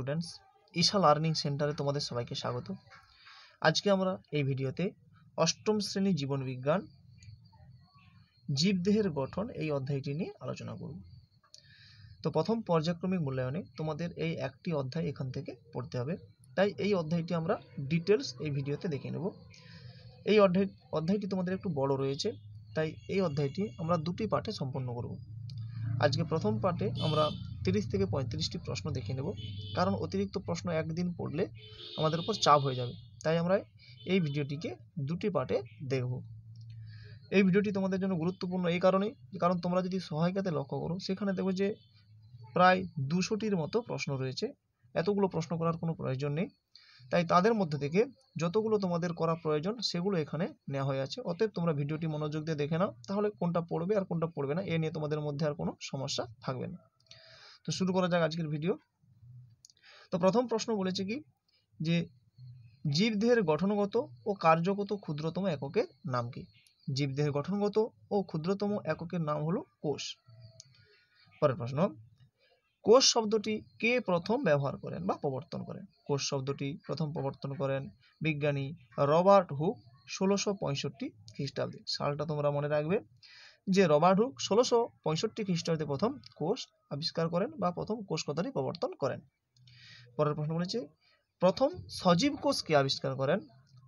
Students, Isha learning সেন্টারে তোমাদের সবাইকে স্বাগত। আজকে আমরা এই ভিডিওতে অষ্টম শ্রেণী জীবনবিজ্ঞান জীবদেহের গঠন এই অধ্যায়টি নিয়ে আলোচনা করব। তো প্রথম পর্যায়ক্রমিক মূল্যায়নে তোমাদের এই একটি অধ্যায় এখান থেকে পড়তে হবে, তাই এই অধ্যায়টি আমরা ডিটেলস এই ভিডিওতে দেখে নেব। এই অধ্যায়টি তোমাদের একটু বড় রয়েছে, তাই এই অধ্যায়টি আমরা দুটি পার্টে সম্পন্ন করব। আজকে প্রথম পার্টে আমরা 30 থেকে 35টি প্রশ্ন দেখে নেব, কারণ অতিরিক্ত প্রশ্ন একদিন পড়লে আমাদের উপর চাপ হয়ে যাবে, তাই আমরা এই ভিডিওটিকে দুটি পার্টে দেখব। এই ভিডিওটি তোমাদের জন্য গুরুত্বপূর্ণ এই কারণেই, কারণ তোমরা যদি সহায়িকাতে লক্ষ্য করো সেখানে দেখো যে প্রায় 200টির মতো প্রশ্ন রয়েছে। এতগুলো প্রশ্ন করার কোনো প্রয়োজন নেই, তাই তাদের মধ্যে থেকে যতগুলো তোমাদের করা প্রয়োজন সেগুলো এখানে নেওয়া হয়ে আছে। অতএব তোমরা ভিডিওটি মনোযোগ দিয়ে দেখে নাও, তাহলে কোনটা পড়বে আর কোনটা পড়বে না এ নিয়ে তোমাদের মধ্যে আর কোনো সমস্যা থাকবে না। তো শুরু করা যাক আজকের ভিডিও। তো প্রথম প্রশ্ন বলেছে কি যে জীবদেহের গঠনগত ও কার্যগত ক্ষুদ্রতম এককের নাম কি? জীবদেহের গঠনগত ও ক্ষুদ্রতম এককের নাম হলো কোষ। পরের প্রশ্ন, কোষ শব্দটি কে প্রথম ব্যবহার করেন বা প্রবর্তন করেন? কোষ শব্দটি প্রথম প্রবর্তন করেন বিজ্ঞানী রবার্ট হুক 1665 খ্রিস্টাব্দে। সালটা তোমরা মনে রাখবে যে রবার্ট হুক 1665 খ্রিস্টাব্দে প্রথম কোষ আবিষ্কার করেন বা প্রথম কোষ কথাটি প্রবর্তন করেন। পরের প্রশ্ন বলেছে প্রথম সজীব কোষ কে আবিষ্কার করেন?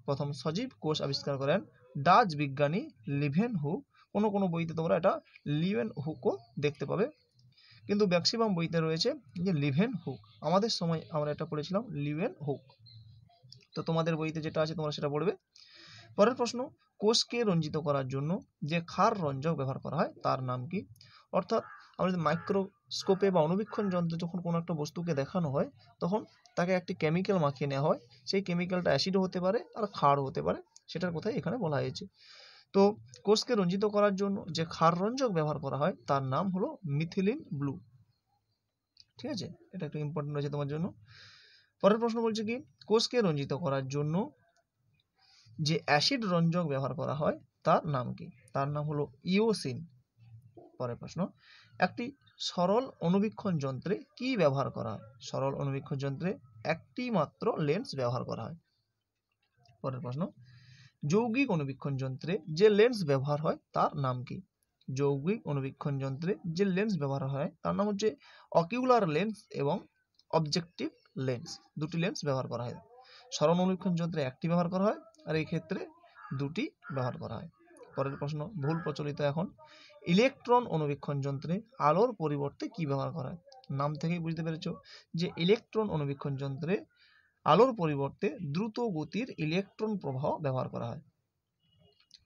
প্রথম সজীব কোষ আবিষ্কার করেন ডাচ বিজ্ঞানী লিভেন হুক। কোনো কোনো বইতে তোমরা এটা লিভেন হুকও দেখতে পাবে, কিন্তু ম্যাক্সিমাম বইতে রয়েছে যে লিভেন হুক। আমাদের সময় আমরা এটা পড়েছিলাম লিভেন হুক, তো তোমাদের বইতে যেটা আছে তোমরা সেটা পড়বে। পরের প্রশ্ন, কোষকে রঞ্জিত করার জন্য যে ক্ষার রঞ্জক ব্যবহার করা হয় তার নাম কি? অর্থাৎ আমরা যদি মাইক্রোস্কোপে বা অনুবীক্ষণ যন্ত্রে যখন কোনো একটা বস্তুকে দেখানো হয় তখন তাকে একটি কেমিক্যাল মাখিয়ে নেওয়া হয়। সেই কেমিক্যালটা অ্যাসিডও হতে পারে আর ক্ষারও হতে পারে, সেটার কথাই এখানে বলা হয়েছে। তো কোষকে রঞ্জিত করার জন্য যে ক্ষার রঞ্জক ব্যবহার করা হয় তার নাম হলো মিথিলিন ব্লু। ঠিক আছে, এটা একটু ইম্পর্টেন্ট রয়েছে তোমার জন্য। পরের প্রশ্ন বলছে কি কোষকে রঞ্জিত করার জন্য যে অ্যাসিড রঞ্জক ব্যবহার করা হয় তার নাম কি? তার নাম হলো ইওসিন। পরের প্রশ্ন, একটি সরল অনুবীক্ষণ যন্ত্রে কি ব্যবহার করা হয়? সরল অনুবীক্ষণ যন্ত্রে একটি মাত্র লেন্স ব্যবহার করা হয়। পরের প্রশ্ন, যৌগিক অনুবীক্ষণ যন্ত্রে যে লেন্স ব্যবহার হয় তার নাম কি? যৌগিক অনুবীক্ষণ যন্ত্রে যে লেন্স ব্যবহার হয় তার নাম হচ্ছে অকিউলার লেন্স এবং অবজেক্টিভ লেন্স। দুটি লেন্স ব্যবহার করা হয়। সরল অনুবীক্ষণ যন্ত্রে একটি ব্যবহার করা হয় আর এই ক্ষেত্রে দুটি ব্যবহার করা হয়। পরের প্রশ্ন ভুল প্রচলিত এখন, ইলেকট্রন অনুবীক্ষণ যন্ত্রে আলোর পরিবর্তে কি ব্যবহার করা হয়? নাম থেকেই বুঝতে পেরেছো যে ইলেকট্রন অনুবীক্ষণ যন্ত্রে আলোর পরিবর্তে দ্রুত গতির ইলেকট্রন প্রবাহ ব্যবহার করা হয়।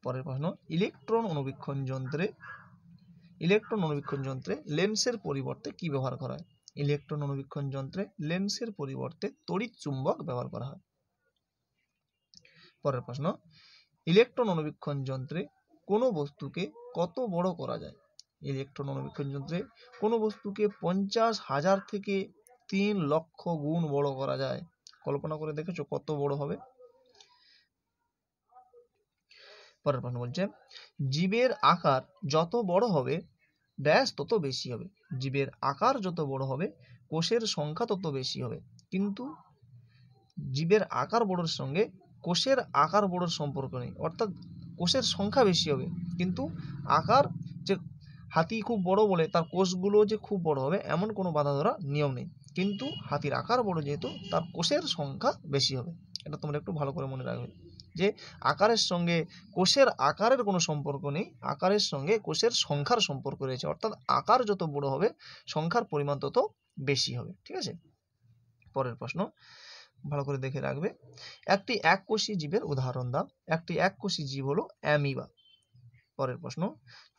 পরের প্রশ্ন, ইলেকট্রন অনুবীক্ষণ যন্ত্রে লেন্সের পরিবর্তে কি ব্যবহার করা হয়? ইলেকট্রন অনুবীক্ষণ যন্ত্রে লেন্সের পরিবর্তে তড়িৎ চুম্বক ব্যবহার করা হয়। পরের প্রশ্ন, ইলেকট্রন অনুবীক্ষণ যন্ত্রে কোনো বস্তুকে কত বড় করা যায়? ইলেকট্রন অনুবীক্ষণ যন্ত্রে কোনো বস্তুকে 50,000 থেকে 3 লক্ষ গুণ বড় করা যায়। কল্পনা করে দেখেছো কত বড় হবে? পরের প্রশ্ন বলছে জীবের আকার যত বড় হবে ব্যাস তত বেশি হবে। জীবের আকার যত বড় হবে কোষের সংখ্যা তত বেশি হবে, কিন্তু জীবের আকার বড়র সঙ্গে কোষের আকার বড়র সম্পর্ক নেই। অর্থাৎ কোষের সংখ্যা বেশি হবে কিন্তু আকার, যে হাতি খুব বড় বলে তার কোষগুলো যে খুব বড় হবে এমন কোনো বাধা ধরা নিয়ম নেই, কিন্তু হাতির আকার বড় যেহেতু তার কোষের সংখ্যা বেশি হবে। এটা তোমরা একটু ভালো করে মনে রাখবে যে আকারের সঙ্গে কোষের আকারের কোনো সম্পর্ক নেই, আকারের সঙ্গে কোষের সংখ্যার সম্পর্ক রয়েছে। অর্থাৎ আকার যত বড় হবে সংখ্যার পরিমাণ তত বেশি হবে। ঠিক আছে, পরের প্রশ্ন ভালো করে দেখে রাখবে, একটি এককোষী জীবের উদাহরণ দাও। একটি এককোষী জীব হলো অ্যামিবা। পরের প্রশ্ন,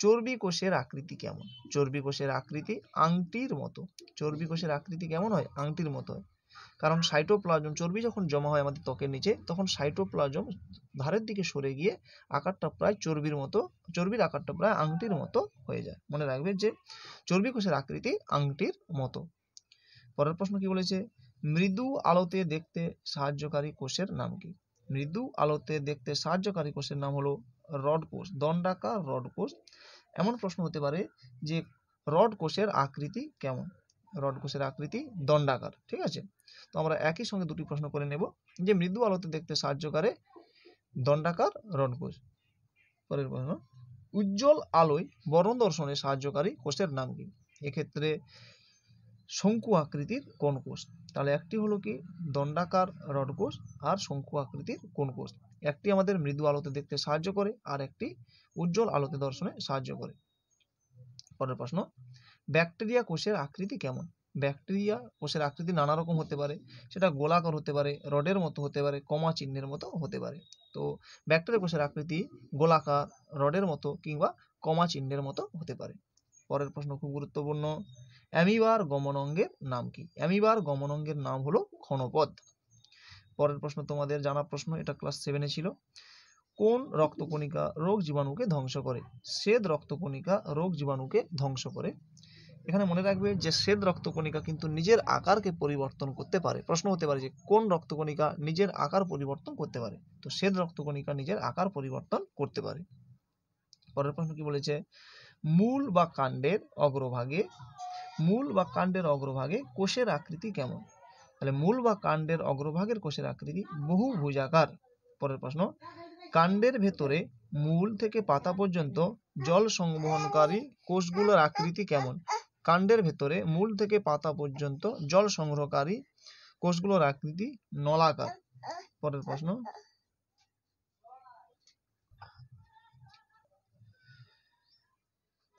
চর্বি কোষের আকৃতি কেমন? চর্বি কোষের আকৃতি আংটির মতো। চর্বি কোষের আকৃতি কেমন হয়? আংটির মতো হয়, কারণ সাইটোপ্লাজম, চর্বি যখন জমা হয় আমাদের ত্বকের নিচে তখন সাইটোপ্লাজম ধারের দিকে সরে গিয়ে আকারটা প্রায় চর্বির আকারটা প্রায় আংটির মতো হয়ে যায়। মনে রাখবে যে চর্বি কোষের আকৃতি আংটির মতো। পরের প্রশ্ন কি বলেছে, মৃদু আলোতে দেখতে সাহায্যকারী কোষের নাম কি? মৃদু আলোতে দেখতে সাহায্যকারী কোষের নাম হলো রড কোষ, দণ্ডাকার রড কোষ। এমন প্রশ্ন হতে পারে যে রড কোষের আকৃতি কেমন? রড কোষের আকৃতি দণ্ডাকার। ঠিক আছে, তো আমরা একই সঙ্গে দুটি প্রশ্ন করে নেব যে মৃদু আলোতে দেখতে সাহায্য করে দণ্ডাকার রড কোষ। পরের প্রশ্ন, উজ্জ্বল আলোয় বর্ণ দর্শনে সাহায্যকারী কোষের নাম কি? এক্ষেত্রে শঙ্কু আকৃতির কোন কোষ? তাহলে একটি হলো কি দণ্ডাকার রড কোষ আর শঙ্কু আকৃতির কোন কোষ। একটি আমাদের মৃদু আলোতে দেখতে সাহায্য করে আর একটি উজ্জ্বল আলোতে দর্শনে সাহায্য করে। পরের প্রশ্ন, ব্যাকটেরিয়া কোষের আকৃতি কেমন? ব্যাকটেরিয়া কোষের আকৃতি নানা রকম হতে পারে, সেটা গোলাকার হতে পারে, রডের মতো হতে পারে, কমা চিহ্নের মতো হতে পারে। তো ব্যাকটেরিয়া কোষের আকৃতি গোলাকার, রডের মতো কিংবা কমা চিহ্নের মতো হতে পারে। পরের প্রশ্ন খুব গুরুত্বপূর্ণ, অ্যামিবার গমন অঙ্গের নাম কি? অ্যামিবার গমন অঙ্গের নাম হলো ক্ষণপথ। পরের প্রশ্ন তোমাদের জানা প্রশ্ন, এটা ক্লাস 7-এ ছিল। কোন রক্তকণিকা রোগ জীবাণুকে ধ্বংস করে? শ্বেত রক্তকণিকা রোগ জীবাণুকে ধ্বংস করে। এখানে মনে রাখবে যে শ্বেত রক্তকণিকা কিন্তু নিজের আকারকে পরিবর্তন করতে পারে। প্রশ্ন হতে পারে যে কোন রক্তকণিকা নিজের আকার পরিবর্তন করতে পারে? তো শ্বেত রক্তকণিকা নিজের আকার পরিবর্তন করতে পারে। পরের প্রশ্ন কি বলেছে, মূল বা কাণ্ডের অগ্রভাগে কোষের আকৃতি কেমন? তাহলে মূল বা কাণ্ডের অগ্রভাগের কোষের আকৃতি বহুভুজাকার। পরের প্রশ্ন, কাণ্ডের ভেতরে মূল থেকে পাতা পর্যন্ত জল সংবহনকারী কোষগুলোর আকৃতি কেমন? কাণ্ডের ভেতরে মূল থেকে পাতা পর্যন্ত জল সংগ্রহকারী কোষগুলোর আকৃতি নলাকার। পরের প্রশ্ন,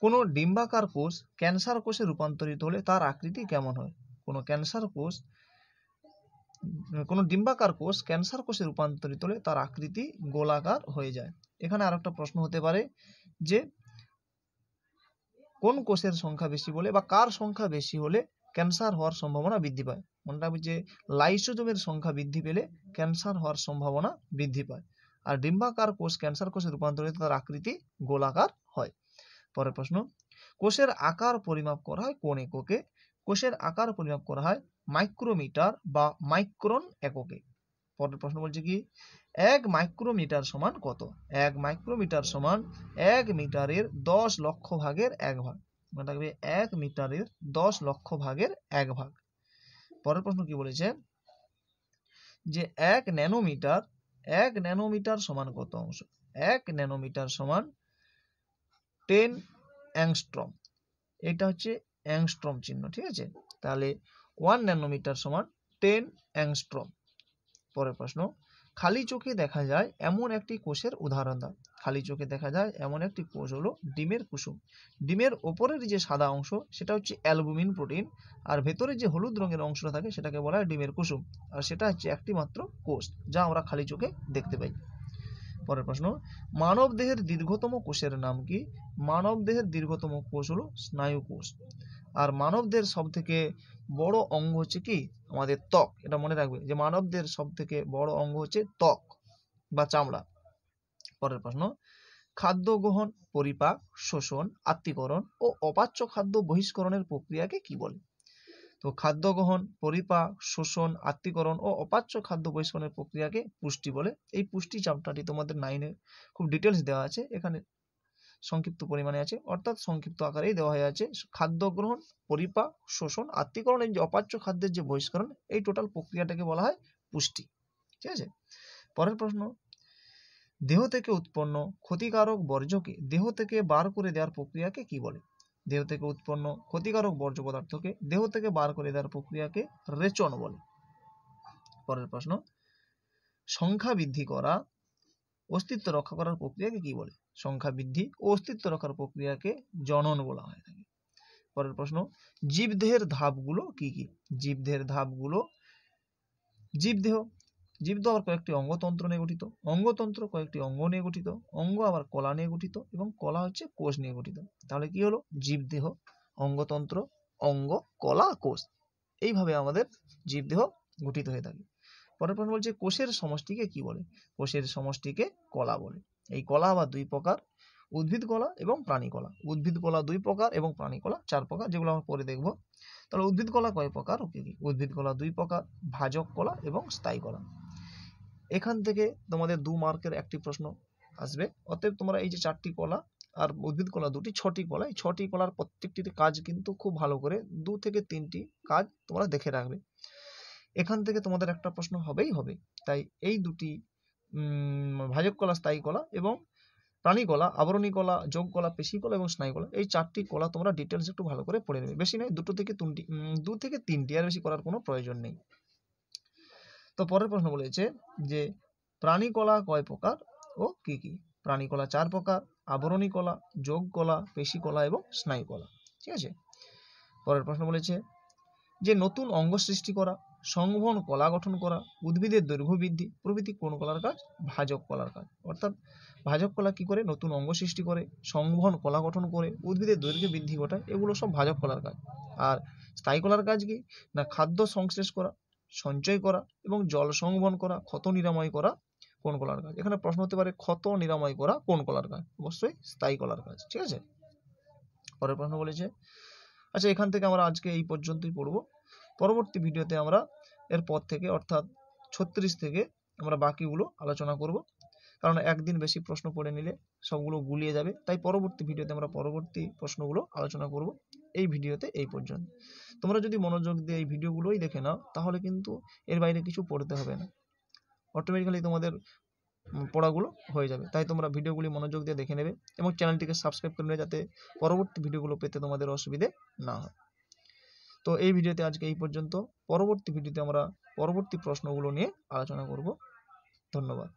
কোনো ডিম্বাকার কোষ ক্যান্সার কোষে রূপান্তরিত হলে তার আকৃতি কেমন হয়? কোনো ডিম্বাকার কোষ ক্যান্সার কোষে রূপান্তরিত হলে তার আকৃতি গোলাকার হয়ে যায়। এখানে আরেকটা প্রশ্ন হতে পারে যে কোন কোষের সংখ্যা বেশি বলে বা কার সংখ্যা বেশি হলে ক্যান্সার হওয়ার সম্ভাবনা বৃদ্ধি পায়? মনে রাখবে যে লাইসোজোমের সংখ্যা বৃদ্ধি পেলে ক্যান্সার হওয়ার সম্ভাবনা বৃদ্ধি পায়। আর ডিম্বাকার কোষ ক্যান্সার কোষে রূপান্তরিত তার আকৃতি গোলাকার হয়। পরের প্রশ্ন, কোষের আকার পরিমাপ করা হয় কোন এককে? কোষের আকার পরিমাপ করা হয় মাইক্রোমিটার বা মাইক্রন এককে। পরের প্রশ্ন বলছে কি 1 মাইক্রোমিটার সমান কত? 1 মাইক্রোমিটার সমান 1 মিটারের 10 লক্ষ ভাগের 1 ভাগ। মনে রাখবে 1 মিটারের 10 লক্ষ ভাগের 1 ভাগ। পরের প্রশ্ন কি বলেছে যে 1 ন্যানোমিটার সমান কত অংশ? 1 ন্যানোমিটার সমান 10 অ্যাংস্ট্রম। এটা হচ্ছে অ্যাংস্ট্রম চিহ্ন, ঠিক আছে? তাহলে 1 ন্যানোমিটার সমান 10 অ্যাংস্ট্রম। পরের প্রশ্ন, খালি চোখে দেখা যায় এমন একটি কোষের উদাহরণ দাও। খালি চোখে দেখা যায় এমন একটি কোষ হলো ডিমের কুসুম। ডিমের ওপরের যে সাদা অংশ সেটা হচ্ছে অ্যালবুমিন প্রোটিন, আর ভেতরে যে হলুদ রঙের অংশটা থাকে সেটাকে বলা হয় ডিমের কুসুম। আর সেটা হচ্ছে একটি মাত্র কোষ যা আমরা খালি চোখে দেখতে পাই। পরের প্রশ্ন, মানব দেহের দীর্ঘতম কোষের নাম কি? মানব দেহের দীর্ঘতম কোষ হলো স্নায়ু কোষ। আর মানব দেহের সব থেকে বড় অঙ্গ হচ্ছে কি? আমাদের ত্বক। এটা মনে রাখবে যে মানব দেহের সব থেকে বড় অঙ্গ হচ্ছে ত্বক বা চামড়া। পরের প্রশ্ন, খাদ্য গ্রহণ, পরিপাক, শোষণ, আত্তীকরণ ও অপাচ্য খাদ্য বহিষ্করণের প্রক্রিয়াকে কি বলে? তো খাদ্য গ্রহণ, পরিপাক, শোষণ, আত্তীকরণ ও অপাচ্য খাদ্য বহিষ্করণের প্রক্রিয়াকে পুষ্টি বলে। এই পুষ্টি চ্যাপ্টারটি তোমাদের 9-এ খুব ডিটেলস দেওয়া আছে, এখানে সংক্ষিপ্ত পরিমাণে আছে, অর্থাৎ সংক্ষিপ্ত আকারেই দেওয়া হয়ে আছে। খাদ্য গ্রহণ, পরিপাক, শোষণ, আত্তীকরণ, এই যে অপাচ্য খাদ্যের যে বহিষ্করণ, এই টোটাল প্রক্রিয়াটাকে বলা হয় পুষ্টি। ঠিক আছে? পরের প্রশ্ন, দেহ থেকে উৎপন্ন ক্ষতিকারক বর্জ্যকে দেহ থেকে বার করে দেওয়ার প্রক্রিয়াকে কি বলে? দেহ থেকে উৎপন্ন ক্ষতিকারক বর্জ্য পদার্থকে দেহ থেকে বার করে দেওয়ার প্রক্রিয়াকে রেচন বলে। পরের প্রশ্ন, সংখ্যা বৃদ্ধি করা, অস্তিত্ব রক্ষা করার প্রক্রিয়াকে কি বলে? সংখ্যা বৃদ্ধি ও অস্তিত্ব রক্ষার প্রক্রিয়াকে জনন বলা হয়ে থাকে। পরের প্রশ্ন, জীবদেহের ধাপগুলো কি কি? জীবদেহের ধাপগুলো, জীবদেহ আবার কয়েকটি অঙ্গতন্ত্র নিয়ে গঠিত, অঙ্গতন্ত্র কয়েকটি অঙ্গ নিয়ে গঠিত, অঙ্গ আবার কলা নিয়ে গঠিত এবং কলা হচ্ছে কোষ নিয়ে গঠিত। তাহলে কি হলো? জীবদেহ, অঙ্গতন্ত্র, অঙ্গ, কলা, কোষ, এইভাবে আমাদের জীবদেহ গঠিত হয়ে থাকে। পরের প্রশ্ন বলছে কোষের সমষ্টিকে কি বলে? কোষের সমষ্টিকে কলা বলে। এই কলা আবার দুই প্রকার, উদ্ভিদ কলা এবং প্রাণী কলা। উদ্ভিদ কলা 2 প্রকার এবং প্রাণী কলা 4 প্রকার, যেগুলো আমরা পরে দেখব। তাহলে উদ্ভিদ কলা কয় প্রকার? উদ্ভিদ কলা 2 প্রকার, ভাজক কলা এবং স্থায়ী কলা। এখান থেকে তোমাদের 2 মার্কের একটি প্রশ্ন আসবে। অতএব তোমরা এই যে 4টি কলা আর উদ্ভিদ কলা দুটি, 6টি কলা। এই 6টি কলার প্রত্যেকটির কাজ কিন্তু খুব ভালো করে 2 থেকে 3টি কাজ তোমরা দেখে রাখবে। এখান থেকে তোমাদের একটা প্রশ্ন হবেই হবে। তাই এই দুটি ভাজক কলা, স্থায়ী কলা এবং প্রাণী কলা, আবরণী কলা, যোগ কলা, পেশী কলা এবং স্নায়ু কলা, এই 4টি কলা তোমরা ডিটেলস একটু ভালো করে পড়ে নেবে। বেশি নয়, 2 থেকে 3টি, আর বেশি করার কোনো প্রয়োজন নেই। তো পরের প্রশ্ন বলেছে যে প্রাণী কলা কয় প্রকার ও কি কি? প্রাণী কলা 4 প্রকার, আবরণী কলা, যোগ কলা, পেশী কলা এবং স্নায়ু কলা। ঠিক আছে। পরের প্রশ্ন বলেছে যে নতুন অঙ্গ সৃষ্টি করা, সংবহন কলা গঠন করা, উদ্ভিদের দৈর্ঘ্য বৃদ্ধি প্রভৃতি কোন কলার কাজ? ভাজক কলার কাজ। অর্থাৎ ভাজক কলা কি করে? নতুন অঙ্গ সৃষ্টি করে, সংবহন কলা গঠন করে, উদ্ভিদের দৈর্ঘ্য বৃদ্ধি ঘটায়, এগুলো সব ভাজক কলার কাজ। আর স্থায়ী কলার কাজ কি? না খাদ্য সংশ্লেষ করা, সঞ্চয় করা এবং জল সংবহন করা, ক্ষত নিরাময় করা কোন কলার কাজ? এখানে প্রশ্ন হতে পারে ক্ষত নিরাময় করা কোন কলার কাজ? অবশ্যই স্থায়ী কলার কাজ। ঠিক আছে। পরের প্রশ্ন বলেছে, আচ্ছা এখান থেকে আমরা আজকে এই পর্যন্তই পড়ব। পরবর্তী ভিডিওতে আমরা এরপর থেকে অর্থাৎ 36 থেকে আমরা বাকিগুলো আলোচনা করব, কারণ একদিন বেশি প্রশ্ন পড়ে নিলে সবগুলো গুলিয়ে যাবে। তাই পরবর্তী ভিডিওতে আমরা পরবর্তী প্রশ্নগুলো আলোচনা করব। এই ভিডিওতে এই পর্যন্ত। তোমরা যদি মনোযোগ দিয়ে এই ভিডিওগুলোই দেখে নাও তাহলে কিন্তু এর বাইরে কিছু পড়তে হবে না, অটোমেটিক্যালি তোমাদের পড়াগুলো হয়ে যাবে। তাই তোমরা ভিডিওগুলি মনোযোগ দিয়ে দেখে নেবে এবং চ্যানেলটিকে সাবস্ক্রাইব করে নেবে যাতে পরবর্তী ভিডিওগুলো পেতে তোমাদের অসুবিধে না হয়। তো এই ভিডিওতে আজকে এই পর্যন্ত। পরবর্তী ভিডিওতে আমরা পরবর্তী প্রশ্নগুলো নিয়ে আলোচনা করব। ধন্যবাদ।